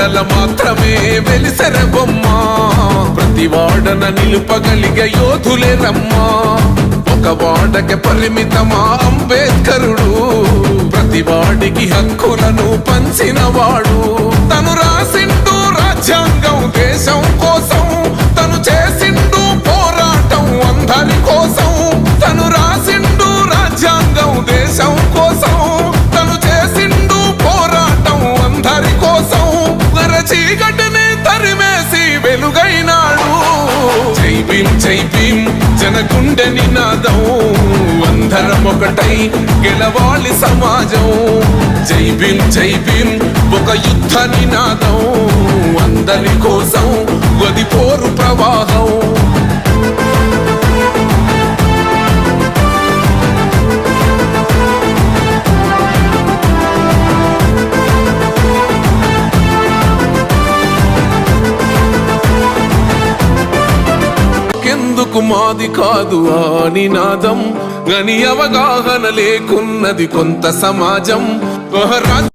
వాడల మాత్రమే వెలిసెర బొమ్మ ప్రతి వాడన నిలుపగలిగే యోధులే రమ్మా ఒక వాడకి పరిమితమా అంబేద్కరుడు ప్రతి వాడికి హక్కులను పంచిన వాడు తను రాసిండు రాజ్యాంగం దేశం కోసం తను చేసిండు పోరాటం అందరి కోసం తను రాసిండు రాజ్యాంగం దేశం కోసం తను చేసిండు పోరాటం అందరి కోసం చీకటిని తరిమేసి వెలుగైనాడు జై భీమ్ జనగుండె నినాదం అందరం ఒకటై గెలవాలి సమాజం జై భీమ్ ఒక యుద్ధ నినాదం అందరి కోసం గది పోరు ప్రవాహం ఎందుకు మాది కాదు ఆ నినాదం గని అవగాహన లేకున్నది కొంత సమాజం